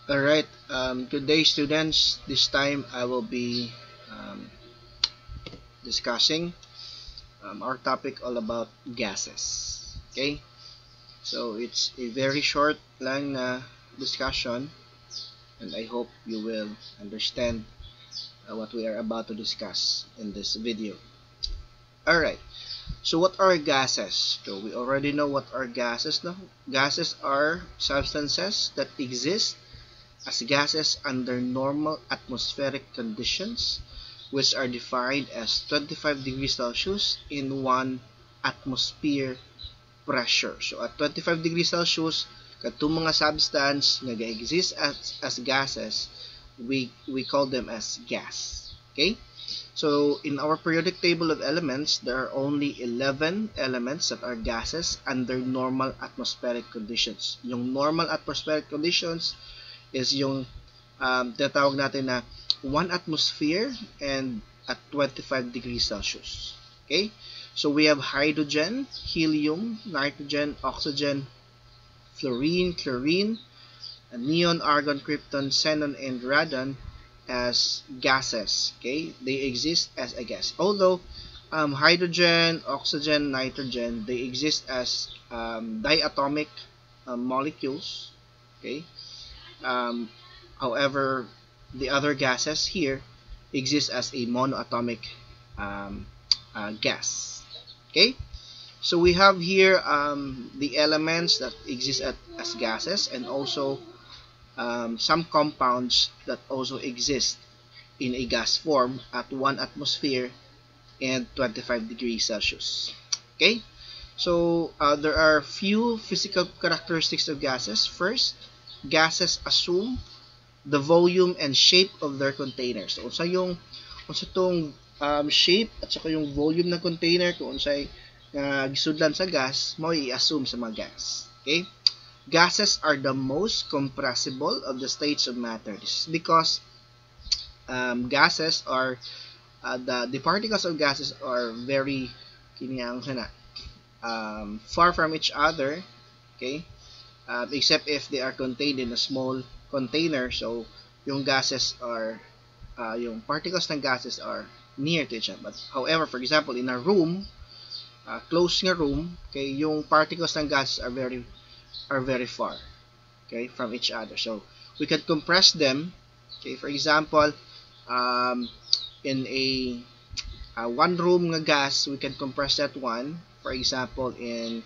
Alright, good day students. This time I will be discussing our topic all about gases. Okay, so it's a very short lang na discussion and I hope you will understand what we are about to discuss in this video. Alright, so what are gases? So we already know what are gases now. Gases are substances that exist as gases under normal atmospheric conditions, which are defined as 25 degrees Celsius in 1 atmosphere pressure. So at 25 degrees Celsius, katong mga substance nga exist as gases, we call them as gas. Okay? So in our periodic table of elements, there are only 11 elements that are gases under normal atmospheric conditions. Yung normal atmospheric conditions is yung tinatawag natin na 1 atmosphere and at 25 degrees Celsius. Okay? So we have hydrogen, helium, nitrogen, oxygen, fluorine, chlorine, neon, argon, krypton, xenon, and radon as gases. Okay? They exist as a gas. Although hydrogen, oxygen, nitrogen, they exist as diatomic molecules. Okay? Um, However, the other gases here exist as a monoatomic um, gas. Okay, so we have here the elements that exist as gases and also some compounds that also exist in a gas form at 1 atmosphere and 25 degrees Celsius. Okay, so there are few physical characteristics of gases. First, gases assume the volume and shape of their containers. So, unsa tong shape at saka yung volume ng container kung unsay gisudlan sa gas, mo i-assume sa mga gas. Okay? Gases are the most compressible of the states of matter. This is because gases are the particles of gases are very far from each other. Okay? Except if they are contained in a small container. So yung gases are yung particles ng gases are near to each other. But however, for example, in a room, closed nga room, okay, yung particles ng gases are very far, okay, from each other. So we can compress them. Okay, for example, in a one room nga gas, we can compress that one. For example, in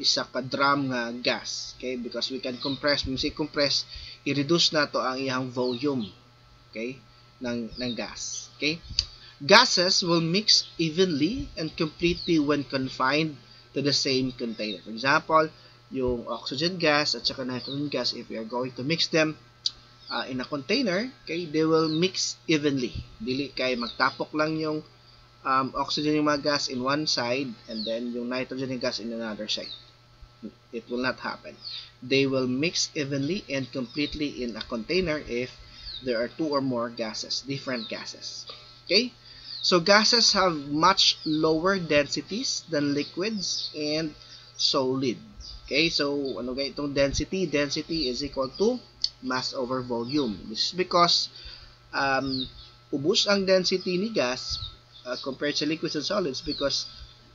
isa ka drum nga gas, okay, because we can compress, when we say compress, i-reduce na to ang iyang volume, okay, ng gas. Okay, gases will mix evenly and completely when confined to the same container. For example, yung oxygen gas at saka nitrogen gas, if we are going to mix them in a container, okay, they will mix evenly. Dili kay magtapok lang yung oxygen yung mga gas in one side and then yung nitrogen yung gas in another side. It will not happen. They will mix evenly and completely in a container if there are two or more gases, different gases. Okay? So gases have much lower densities than liquids and solid. Okay? So ano ga itong density? Density is equal to mass over volume. This is because ubos ang density ni gas compared sa liquids and solids because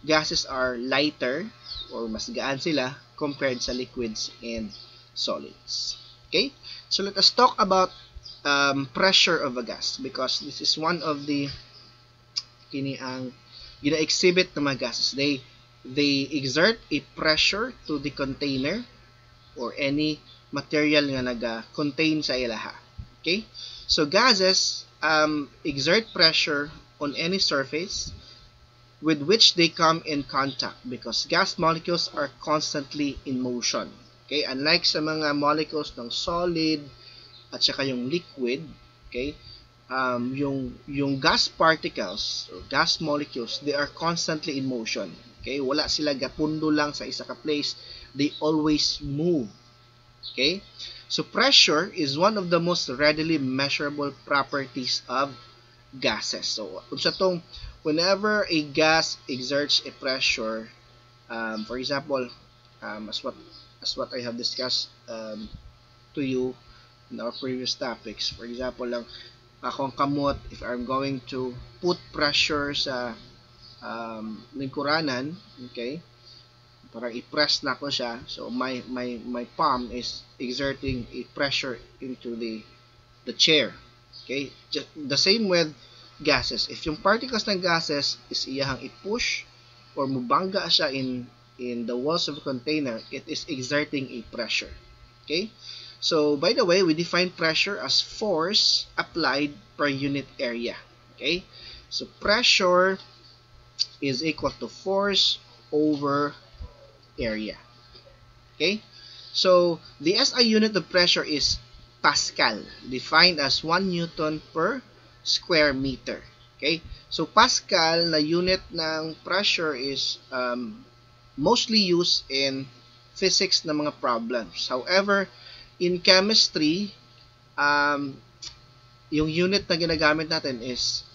gases are lighter or mas gaan sila compared sa liquids and solids. Okay? So let us talk about pressure of a gas because this is one of the kini ang gina-exhibit ng mga gases. They exert a pressure to the container or any material nga naga-contain sa ilaha. Okay? So gases exert pressure on any surface with which they come in contact because gas molecules are constantly in motion. Okay? Unlike sa mga molecules ng solid at saka yung liquid, okay? Yung gas particles or gas molecules, they are constantly in motion. Okay? Wala sila gapundo lang sa isa ka place. They always move. Okay? So pressure is one of the most readily measurable properties of gases. So unsa tong whenever a gas exerts a pressure, for example, as what I have discussed to you in our previous topics. For example lang, akong kamot, if I'm going to put pressure sa lingkuranan, okay, parang i-press na ko siya, so my palm is exerting a pressure into the chair. Okay, just the same with gases. If yung particles ng gases is iyahang i-push or mubangga siya in the walls of a container, it is exerting a pressure. Okay, so by the way, we define pressure as force applied per unit area. Okay, so pressure is equal to force over area. Okay, so the SI unit of pressure is Pascal, defined as 1 Newton per square meter. Okay, so Pascal na unit ng pressure is mostly used in physics na mga problems. However, in chemistry, yung unit na ginagamit natin is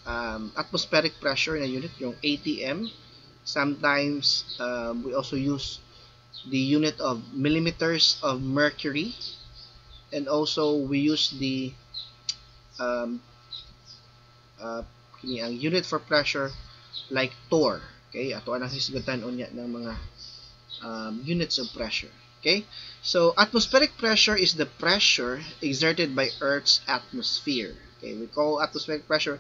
atmospheric pressure na unit, yung ATM. Sometimes we also use the unit of millimeters of mercury, and also we use the ang unit for pressure like torr. Okay, ato ang hisgutan unya ng mga units of pressure. Okay, so atmospheric pressure is the pressure exerted by Earth's atmosphere. Okay, we call atmospheric pressure,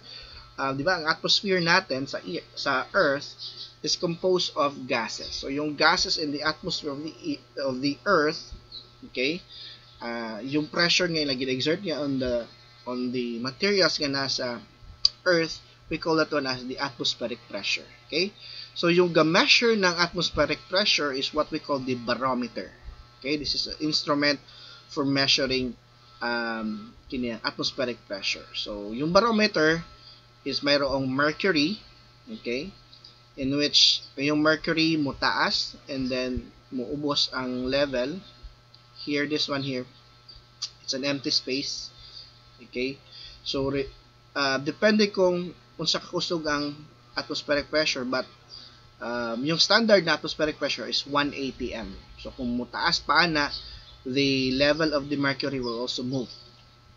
di ba, ang atmosphere natin sa Earth is composed of gases. So yung gases in the atmosphere of the Earth, okay, yung pressure ngayon na gina-exert niya on the materials nga nasa Earth, we call that one as the atmospheric pressure. Okay, so yung measure ng atmospheric pressure is what we call the barometer. Okay, this is an instrument for measuring atmospheric pressure. So yung barometer is mayroong mercury, okay, in which yung mercury mo taas and then muubos ang level. Here, this one here, it's an empty space. Okay, so depende kung unsa kakusog ang atmospheric pressure, but yung standard na atmospheric pressure is 1 atm. So kung mutaas pa na, the level of the mercury will also move.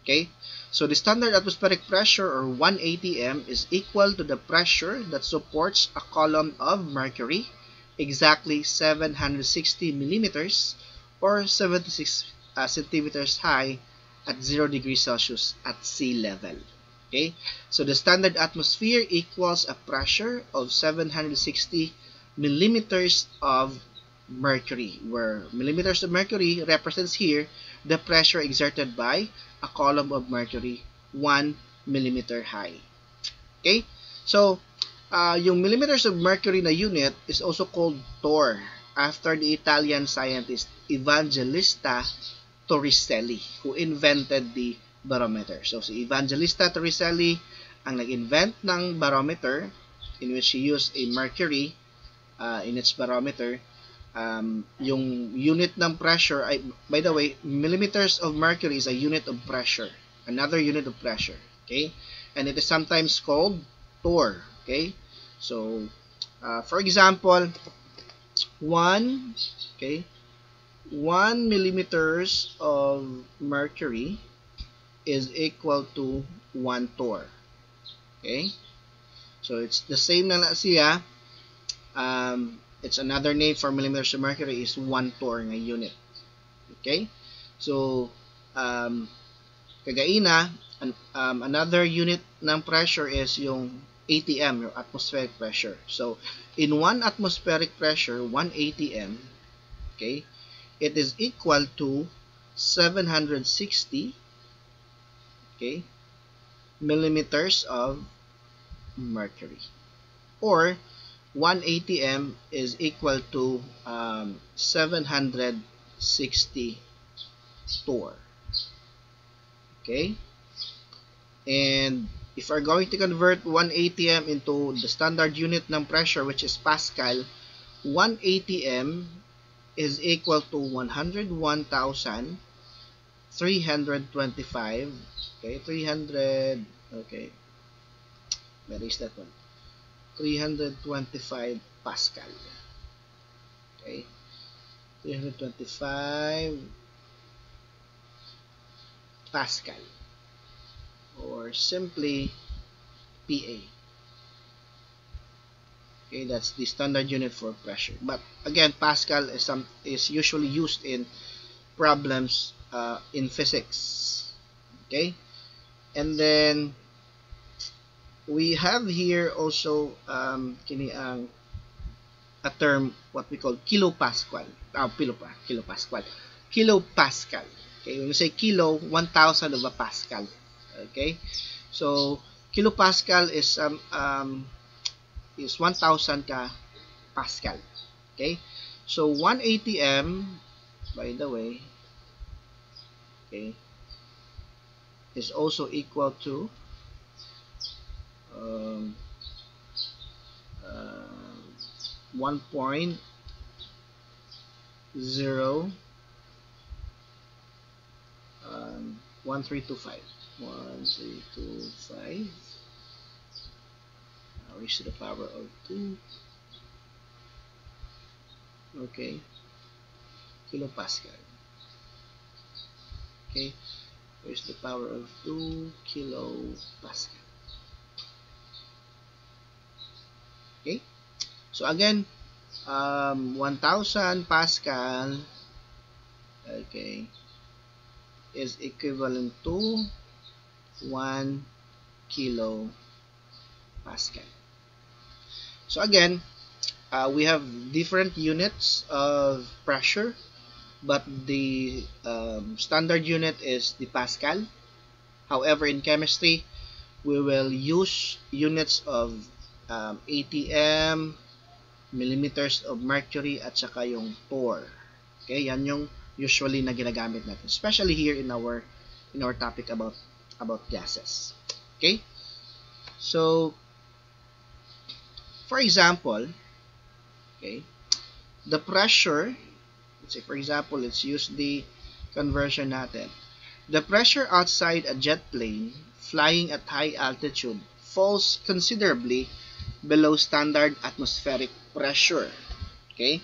Okay, so the standard atmospheric pressure, or 1 atm, is equal to the pressure that supports a column of mercury, exactly 760 millimeters or 76 centimeters high at 0 degrees Celsius at sea level. Okay, so the standard atmosphere equals a pressure of 760 millimeters of mercury, where millimeters of mercury represents here the pressure exerted by a column of mercury 1 millimeter high. Okay, so yung millimeters of mercury na unit is also called torr, after the Italian scientist Evangelista Torricelli, who invented the barometer. So si Evangelista Torricelli ang nag-invent ng barometer, in which he used a mercury in its barometer. Yung unit ng pressure, by the way, millimeters of mercury is a unit of pressure, another unit of pressure. Okay, and it is sometimes called torr. Okay, so for example, 1 millimeters of mercury is equal to 1 torr. Okay, so it's the same na siya. It's another name for millimeters of mercury is 1 torr nga unit. Okay, so kagaina, another unit ng pressure is yung ATM, your atmospheric pressure. So in 1 atmospheric pressure, 1 ATM, okay, it is equal to 760, okay, millimeters of mercury, or 1 ATM is equal to 760 torr. Okay, and if we're going to convert 1 ATM into the standard unit ng pressure, which is Pascal, 1 ATM is equal to 101,325. Okay, 300. Okay, where is that one? 325 Pascal. Okay, 325 Pascal, or simply PA. Okay, that's the standard unit for pressure. But again, Pascal is usually used in problems in physics. Okay, and then we have here also a term what we call kilopascal. Kilopascal. Okay, when we say kilo, 1,000 of a pascal. Okay, so kilopascal is 1,000 ka pascal. Okay, so 1 atm, by the way, okay, is also equal to um, uh, 1.0 1325 raised to the power of 2, okay, kilopascal. Okay, raised to the power of 2 kilopascal. Okay, so again, 1,000 pascal, okay, is equivalent to 1 kilo pascal. So again, we have different units of pressure, but the standard unit is the pascal. However, in chemistry, we will use units of atm, millimeters of mercury, at saka yung torr. Okay, yan yung usually na ginagamit natin, especially here in our topic about gases. Okay, so for example, okay, the pressure, let's say for example, let's use the conversion natin. The pressure outside a jet plane flying at high altitude falls considerably below standard atmospheric pressure. Okay,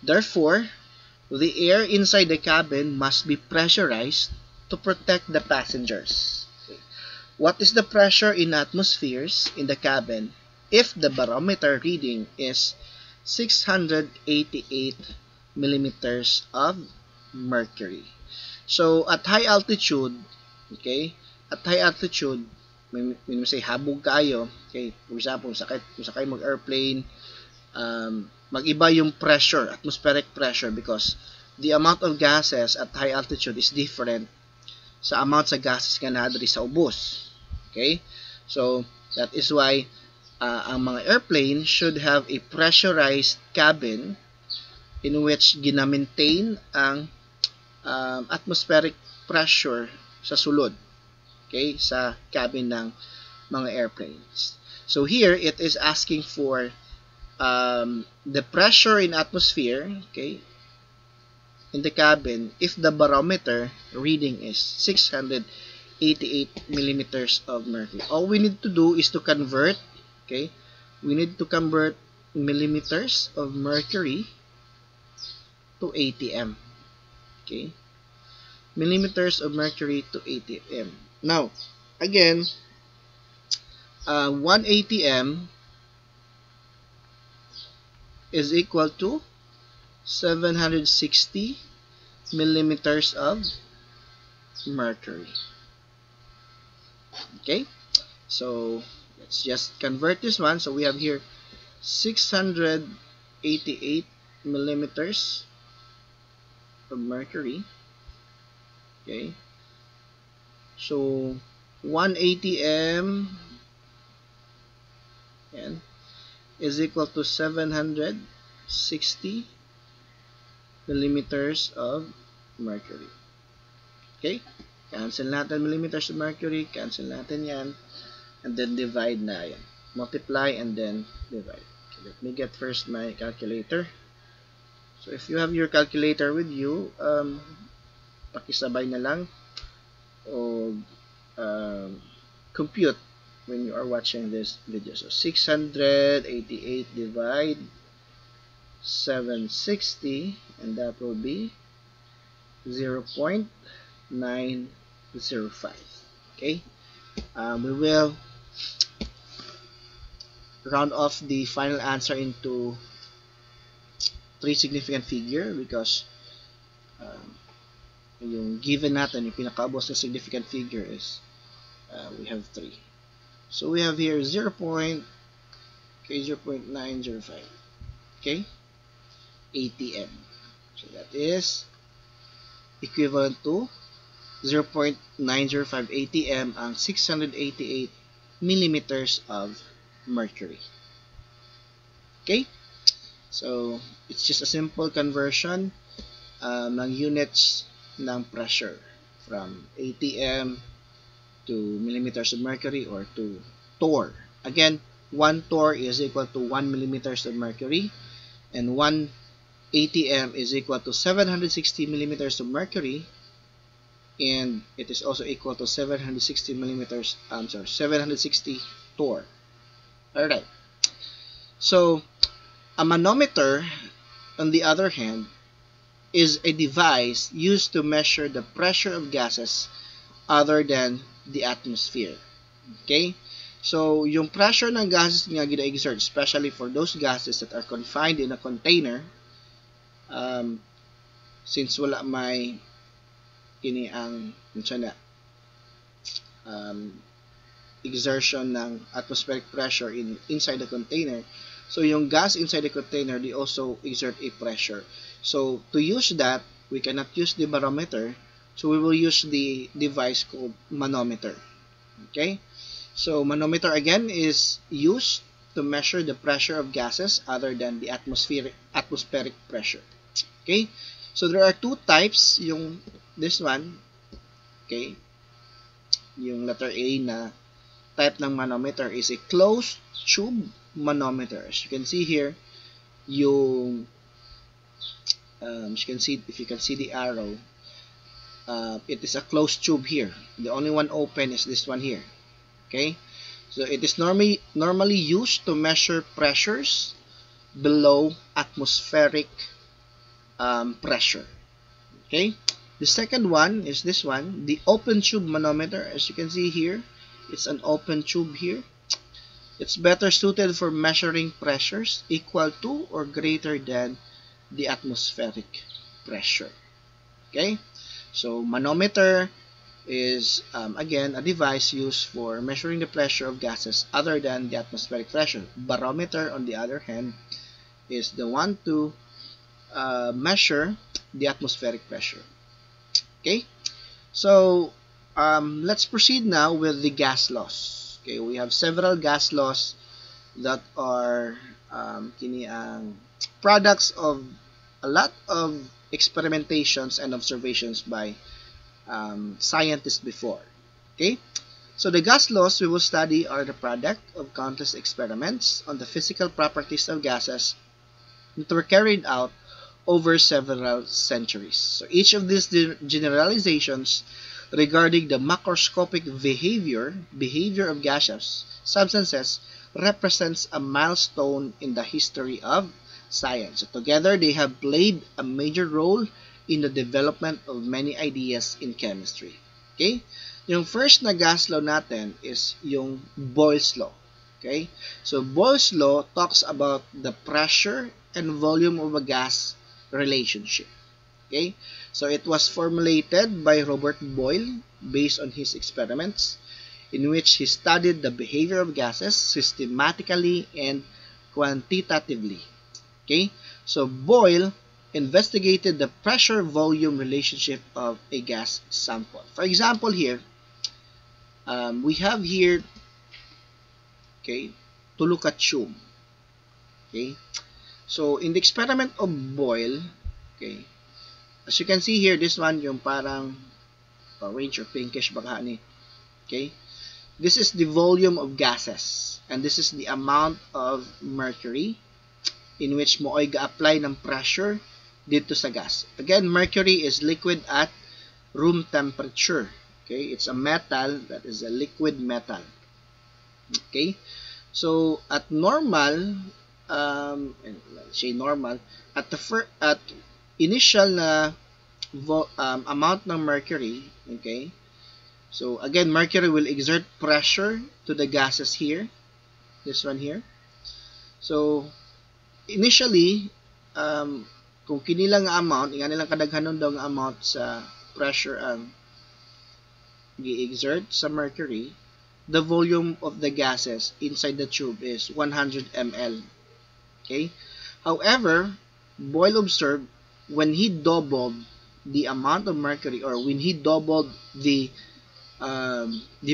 therefore the air inside the cabin must be pressurized to protect the passengers. Okay. What is the pressure in atmospheres in the cabin if the barometer reading is 688 millimeters of mercury? So at high altitude, okay, at high altitude, when we say habog kayo, okay, for example, sakay mag-airplane, mag-iba yung pressure, atmospheric pressure, because the amount of gases at high altitude is different sa amount sa gases nga naa diri sa ubos. Okay? So, that is why ang mga airplane should have a pressurized cabin in which gina-maintain ang atmospheric pressure sa sulod, okay, sa cabin ng mga airplanes. So here it is asking for the pressure in atmosphere, okay, in the cabin if the barometer reading is 688 millimeters of mercury. All we need to do is to convert, okay, we need to convert millimeters of mercury to atm. Okay, millimeters of mercury to atm. Now, again, 1 atm is equal to 760 millimeters of mercury. Okay, so let's just convert this one. So we have here 688 millimeters of mercury. Okay, so 1 atm is equal to 760 millimeters of mercury. Okay, cancel natin millimeters of mercury, cancel natin yan, and then divide na yan. Multiply and then divide. Okay, let me get first my calculator. So if you have your calculator with you, pakisabay na lang o compute when you are watching this video. So 688 divide 760, and that will be 0.9 0.05. Okay, we will round off the final answer into 3 significant figure because yung given natin, yung pinakaabos na significant figure is we have 3. So we have here 0.905, okay, ATM. So that is equivalent to 0.905 ATM ang 688 millimeters of mercury. Okay? So, it's just a simple conversion ng units ng pressure from ATM to millimeters of mercury or to torr. Again, 1 torr is equal to 1 millimeters of mercury and 1 ATM is equal to 760 millimeters of mercury, and it is also equal to 760 millimeters, 760 torr. Alright. So, a manometer, on the other hand, is a device used to measure the pressure of gases other than the atmosphere. Okay? So, yung pressure ng gases nga gina-exert, especially for those gases that are confined in a container, since wala may kini ang exertion ng atmospheric pressure inside the container, so yung gas inside the container, they also exert a pressure. So to use that, we cannot use the barometer, so we will use the device called manometer. Okay, so manometer again is used to measure the pressure of gases other than the atmospheric pressure. Okay, so there are 2 types, yung this one, okay, yung letter A na type ng manometer is a closed tube manometer. As you can see here, yung if you can see the arrow, it is a closed tube here. The only one open is this one here. Okay, so it is normally used to measure pressures below atmospheric pressure. Okay, the second one is this one, the open tube manometer. As you can see here, it's an open tube here. It's better suited for measuring pressures equal to or greater than the atmospheric pressure. Okay, so manometer is again a device used for measuring the pressure of gases other than the atmospheric pressure. Barometer, on the other hand, is the one to measure the atmospheric pressure. Okay, so let's proceed now with the gas laws. Okay, we have several gas laws that are products of a lot of experimentations and observations by scientists before. Okay, so the gas laws we will study are the product of countless experiments on the physical properties of gases that were carried out over several centuries. So each of these generalizations regarding the macroscopic behavior of gaseous substances represents a milestone in the history of science. So together, they have played a major role in the development of many ideas in chemistry. Okay? Yung first na gas law natin is yung Boyle's law. Okay? So Boyle's law talks about the pressure and volume of a gas relationship. Okay, so it was formulated by Robert Boyle based on his experiments in which he studied the behavior of gases systematically and quantitatively. Okay, so Boyle investigated the pressure-volume relationship of a gas sample. For example, here we have here, okay, Toluca tube. Okay, so in the experiment of Boyle, okay, as you can see here, this one yung parang orange or pinkish baghani. Okay, this is the volume of gases and this is the amount of mercury in which mo ay ga-apply ng pressure dito sa gas. Again, mercury is liquid at room temperature. Okay, it's a metal that is a liquid metal. Okay, so at normal, let's say normal, at initial na amount ng mercury, okay, So again, mercury will exert pressure to the gases here, this one here. So initially, kung kinilang amount, nga nilang kadaghanon daw nga amount sa pressure ang gi-exert sa mercury, the volume of the gases inside the tube is 100 ml. Okay? However, Boyle observed when he doubled the amount of mercury, or when he doubled the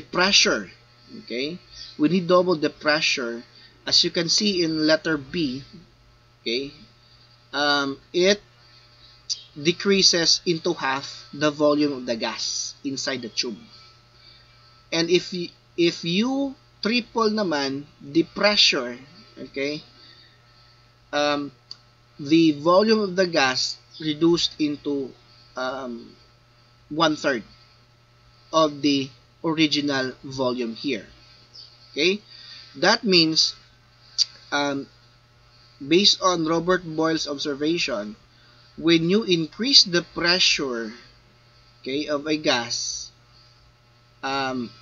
pressure, okay? When he doubled the pressure, as you can see in letter B, okay, it decreases into half the volume of the gas inside the tube. And if you triple naman the pressure, okay, the volume of the gas reduced into 1/3 of the original volume here. Okay, that means based on Robert Boyle's observation, when you increase the pressure, okay, of a gas,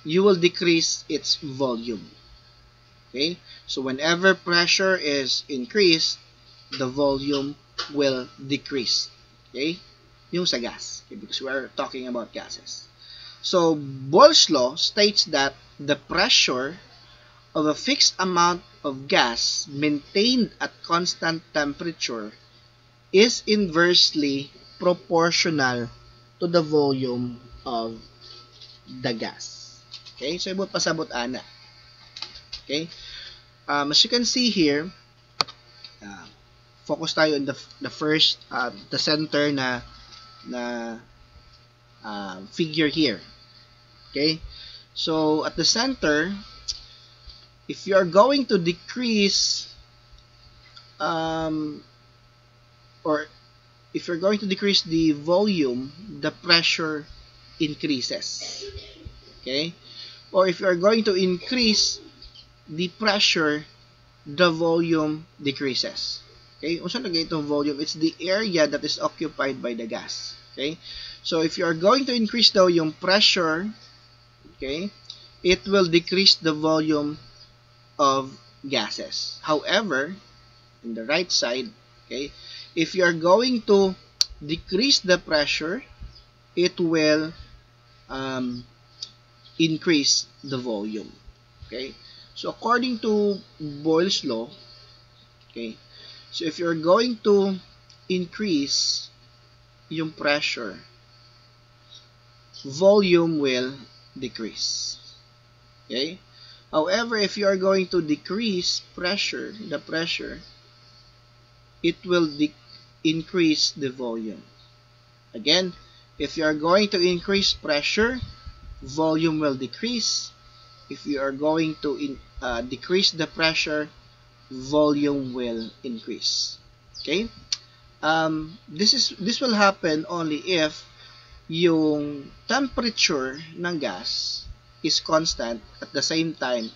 you will decrease its volume. Okay, so whenever pressure is increased, the volume will decrease. Okay, yung sa gas, okay, because we are talking about gases. So Boyle's law states that the pressure of a fixed amount of gas maintained at constant temperature is inversely proportional to the volume of the gas. Okay, so ibut pasabot ana. Okay, as you can see here, focus tayo in the first, the center na figure here. Okay, so at the center, if you are going to decrease, or if you're going to decrease the volume, the pressure increases. Okay, or if you are going to increase the pressure, the volume decreases. Okay, unsa lagay itong volume? It's the area that is occupied by the gas. Okay, so if you are going to increase daw yung pressure, okay, it will decrease the volume of gases. However, in the right side, okay, if you are going to decrease the pressure, it will increase the volume. Okay, so according to Boyle's law, okay, so if you're going to increase yung pressure, volume will decrease. Okay, however, if you are going to decrease the pressure, it will increase the volume. Again, if you are going to increase pressure, volume will decrease. If you are going to decrease the pressure, volume will increase. Okay, this will happen only if yung temperature ng gas is constant, at the same time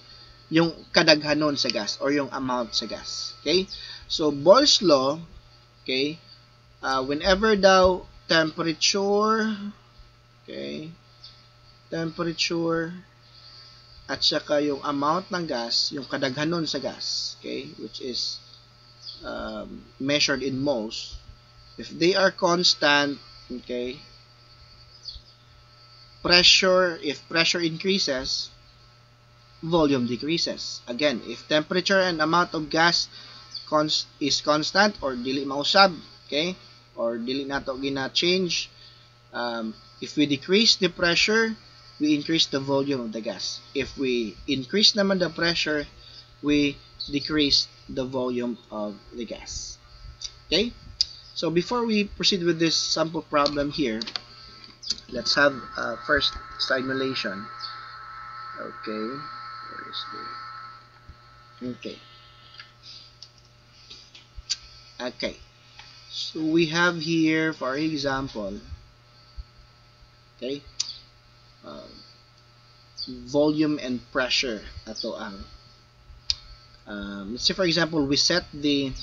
yung kadaghanon sa gas or yung amount sa gas. Okay, so Boyle's law, okay, whenever daw temperature, okay, temperature at saka yung amount ng gas, yung kadaghanon sa gas, okay, which is measured in moles, if they are constant, okay, if pressure increases, volume decreases. Again, if temperature and amount of gas is constant or dili mausab, okay, or dili nato gina-change, if we decrease the pressure, we increase the volume of the gas. If we increase naman the pressure, we decrease the volume of the gas. Okay, so before we proceed with this sample problem here, let's have first simulation. Okay, where is the, okay, so we have here, for example, okay, volume and pressure ato ang let's say, for example, we set the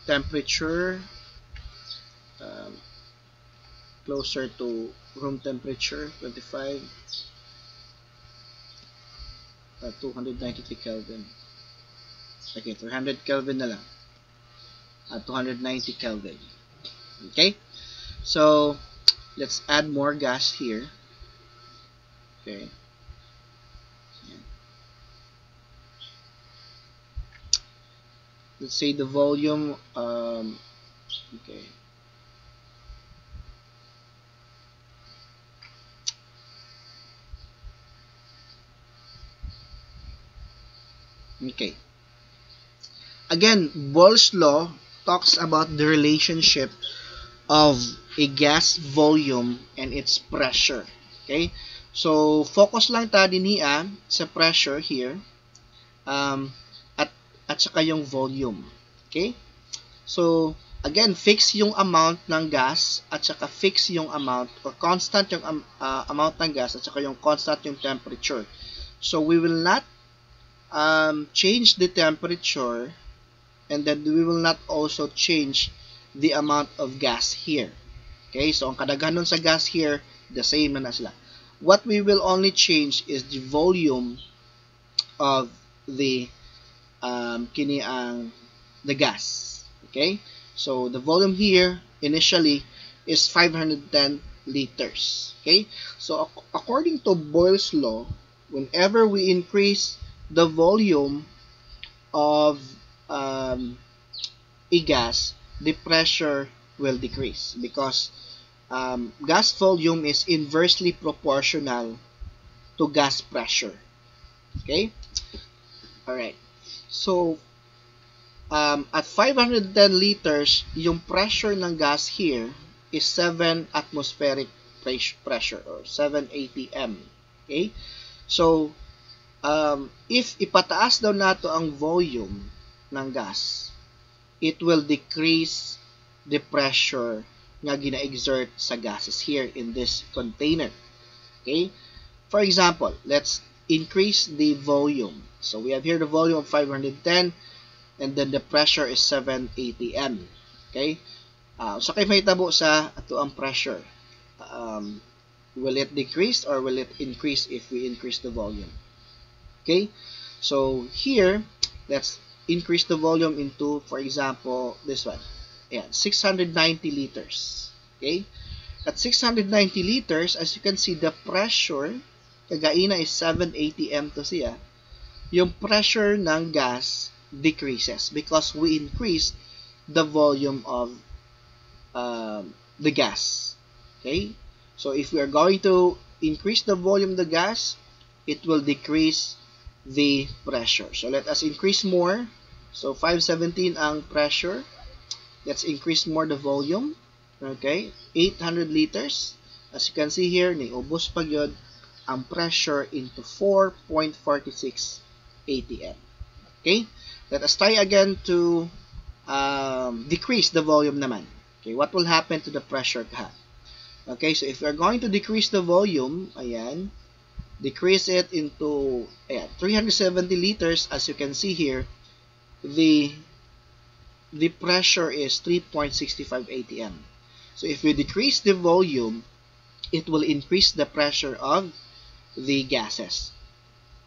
temperature closer to room temperature, 25, 293 Kelvin. Okay, 300 Kelvin na lang. 290 Kelvin. Okay? So, let's add more gas here. Okay. Let's say the volume, okay. Okay. Again, Boyle's law talks about the relationship of a gas volume and its pressure. Okay? So, focus lang ta dinhiya sa pressure here. At saka yung volume. Okay? So, again, fix yung amount ng gas at saka fix yung amount or constant yung amount ng gas at saka yung constant yung temperature. So, we will not change the temperature and then we will not also change the amount of gas here. Okay? So, ang kadaghanon sa gas here, the same na sila. What we will only change is the volume of the the gas. Okay, so the volume here initially is 510 liters. Okay, so according to Boyle's law, whenever we increase the volume of a gas, the pressure will decrease because gas volume is inversely proportional to gas pressure. Okay, all right. So, at 510 liters, yung pressure ng gas here is 7 atmospheric pressure or 7 atm. Okay? So, if ipataas daw nato ang volume ng gas, it will decrease the pressure nga gina-exert sa gases here in this container. Okay? For example, let's increase the volume. So we have here the volume of 510 and then the pressure is 7 atm. Okay? So kay mahitabo sa ato ang pressure. Will it decrease or will it increase if we increase the volume? Okay? So here, let's increase the volume into, for example, this one. Ayan, 690 liters. Okay? At 690 liters, as you can see, the pressure kagaina is 7 atm to siya. Yung pressure ng gas decreases because we increase the volume of the gas. Okay? So if we are going to increase the volume of the gas, it will decrease the pressure. So let us increase more. So 517 ang pressure. Let's increase more the volume. Okay? 800 liters. As you can see here, niubos pag yun ang pressure into 4.46 atm. Okay? Let us try again to decrease the volume naman. Okay, what will happen to the pressure ka? Okay, so if we are going to decrease the volume, ayan, decrease it into 370 liters, as you can see here, the pressure is 3.65 atm. So if we decrease the volume, it will increase the pressure of the gases.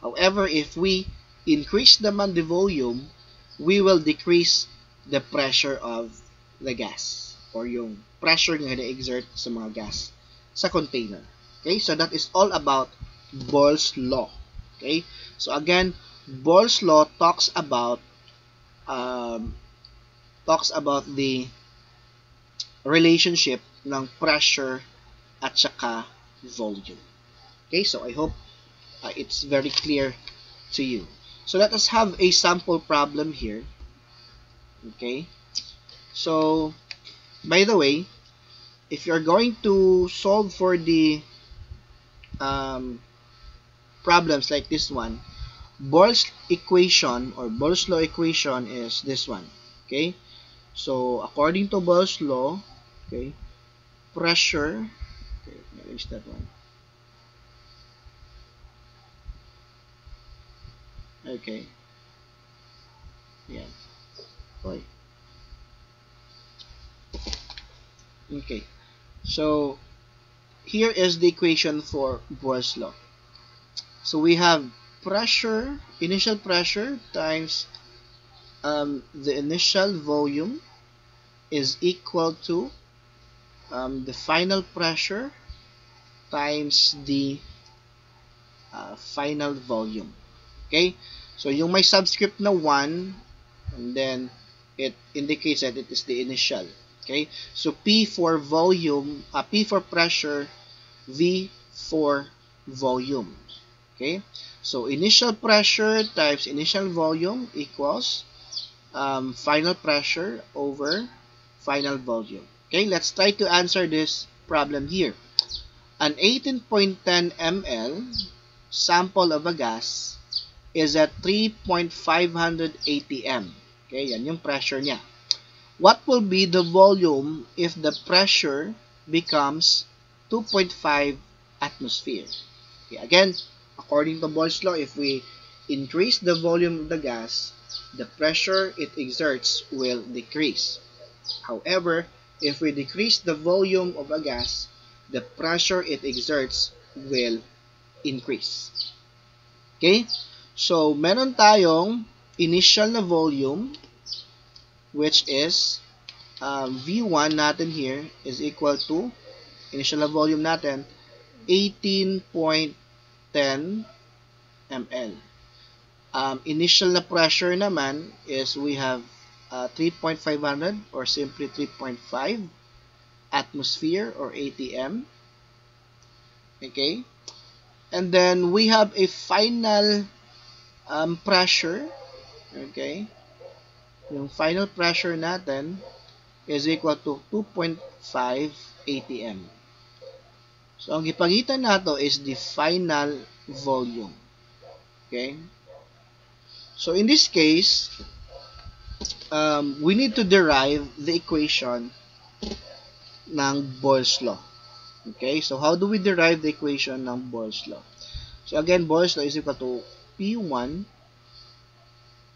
However, if we increase naman the volume, we will decrease the pressure of the gas or yung pressure nga na-exert sa mga gas sa container. Okay, so that is all about Boyle's law. Okay, so again, Boyle's law talks about the relationship ng pressure at saka volume. Okay, so I hope it's very clear to you. So let us have a sample problem here. Okay, so by the way, if you're going to solve for the problems like this one, Boyle's equation or Boyle's law equation is this one. Okay, so according to Boyle's law, okay, pressure, okay, erase that one. Okay, yeah, boy. Okay, so here is the equation for Boyle's law. So we have pressure, initial pressure times the initial volume is equal to the final pressure times the final volume. Okay? So, yung may subscript na 1, and then it indicates that it is the initial. Okay? So, P for volume, P for pressure, V for volume. Okay? So, initial pressure times initial volume equals final pressure over final volume. Okay? Let's try to answer this problem here. An 18.10 ml sample of a gas is at 3.580 m. Okay, yan yung pressure niya. What will be the volume if the pressure becomes 2.5 atmosphere? Okay, again, according to Boyle's law, if we increase the volume of the gas, the pressure it exerts will decrease. However, if we decrease the volume of a gas, the pressure it exerts will increase. Okay? So, meron tayong initial na volume, which is V1 natin here is equal to, initial na volume natin, 18.10 ml. Initial na pressure naman is we have 3.500 or simply 3.5 atmosphere or ATM. Okay? And then we have a final pressure. Okay? Yung final pressure natin is equal to 2.5 ATM. So, ang gipagitan nato is the final volume. Okay? So, in this case, we need to derive the equation ng Boyle's law. Okay? So, how do we derive the equation ng Boyle's law? So, again, Boyle's law is equal to P1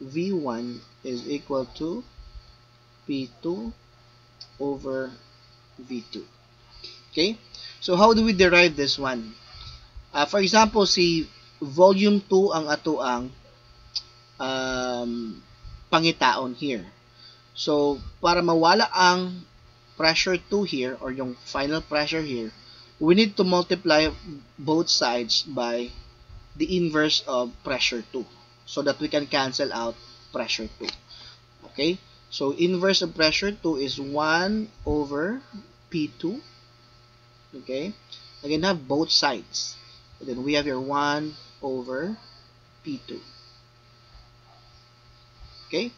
V1 is equal to P2 over V2. Okay? So, how do we derive this one? For example, si volume 2 ang ato ang pangitaon here. So, para mawala ang pressure 2 here, or yung final pressure here, we need to multiply both sides by the inverse of pressure 2 so that we can cancel out pressure 2. Okay? So, inverse of pressure 2 is 1 over P2. Okay? Again, have both sides. And then we have here 1 over P2. Okay?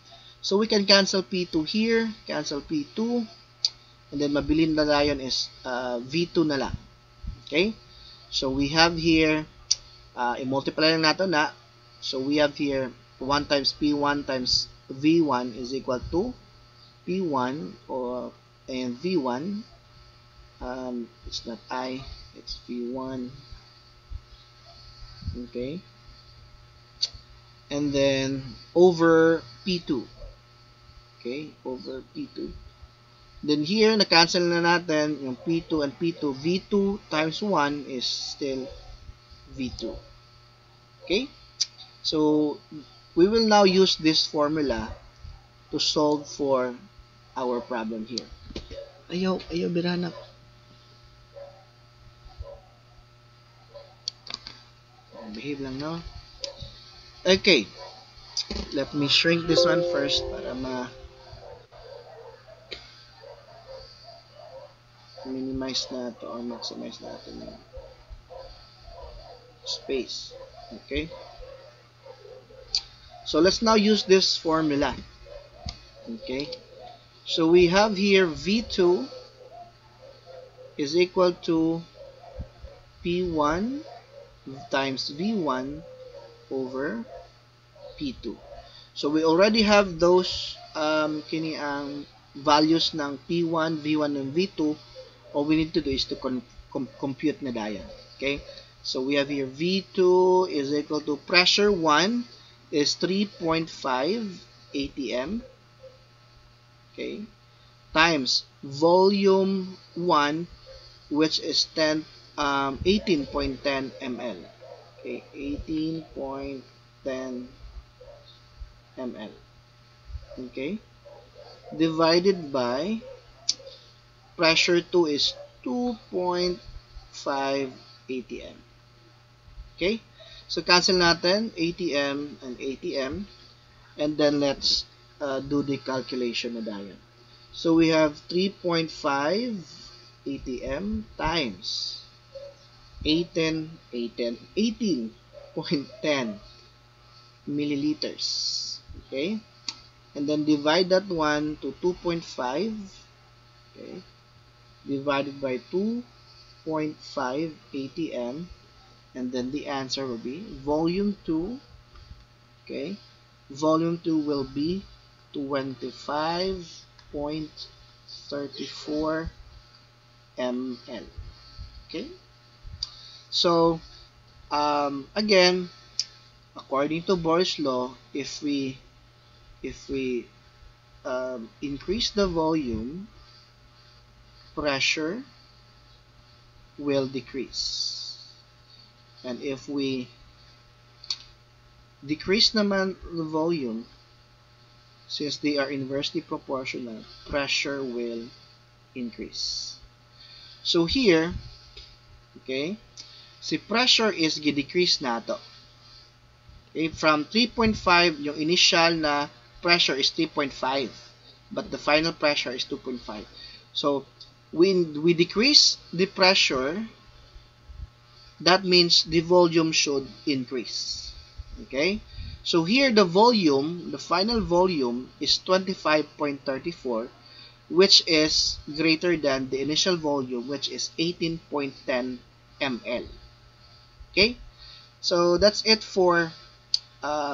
So, we can cancel P2 here, cancel P2, and then mabilin na yun is V2 na lang. Okay? So, we have here, i-multiply lang natin na. So, we have here 1 times P1 times V1 is equal to P1 and V1. It's not I, it's V1. Okay? And then over P2. Okay? Over P2. Then here, na-cancel na natin yung P2 and P2. V2 times 1 is still V2. Okay? So, we will now use this formula to solve for our problem here. Ayaw, biranak. Behave lang, no? Okay. Let me shrink this one first para minimize na to or maximize natin yung space. Okay? So, let's now use this formula. Okay? So, we have here V2 is equal to P1 times V1 over P2. So, we already have those kini ang values ng P1, V1, and V2. All we need to do is to compute na dayan. Okay? So, we have here V2 is equal to pressure 1 is 3.5 ATM. Okay? Times volume 1, which is 18.10 ml. Okay, 18.10 ml. Okay, divided by pressure 2 is 2.5 atm. Okay, so cancel natin atm and atm, and then let's do the calculation na dayon. So we have 3.5 atm times 18.10 milliliters. Okay, and then divide that one to 2.5. Okay, divided by 2.5 atm, and then the answer will be volume 2. Okay, volume 2 will be 25.34 ml. Okay, so again, according to Boyle's law, if we increase the volume, pressure will decrease, and if we decrease naman the volume, since they are inversely proportional, pressure will increase. So here, okay, si pressure is gi-decrease nato. Okay, from 3.5, yung initial na pressure is 3.5, but the final pressure is 2.5. So when we decrease the pressure, that means the volume should increase. Okay, so here the volume, the final volume is 25.34, which is greater than the initial volume, which is 18.10 ml. Okay, so that's it for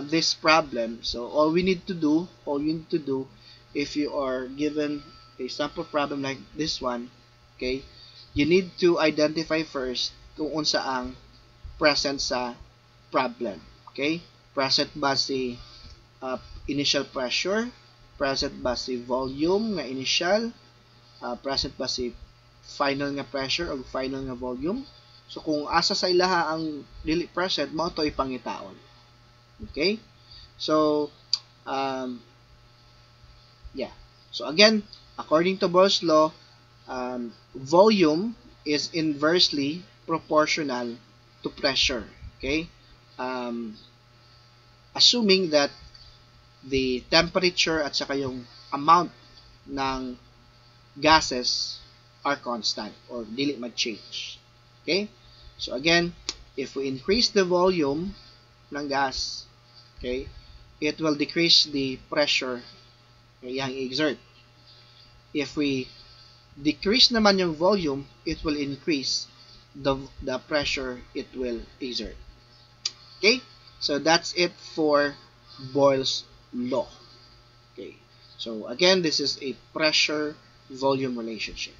this problem. So all you need to do, if you are given a sample problem like this one, okay, you need to identify first kung unsa ang present sa problem. Okay, present ba si initial pressure, present ba si volume nga initial, present ba si final nga pressure o final nga volume. So kung asa sa ilaha ang dili present, mao to ipangitaon. Okay, so yeah, so again, according to Boyle's law, volume is inversely proportional to pressure. Okay, assuming that the temperature at saka yung amount ng gases are constant or dili mag-change. Okay, so again, if we increase the volume ng gas, okay, it will decrease the pressure na iyang i-exert. If we decrease naman yung volume, it will increase the pressure it will exert. Okay, so that's it for Boyle's law. Okay, so again, this is a pressure volume relationship.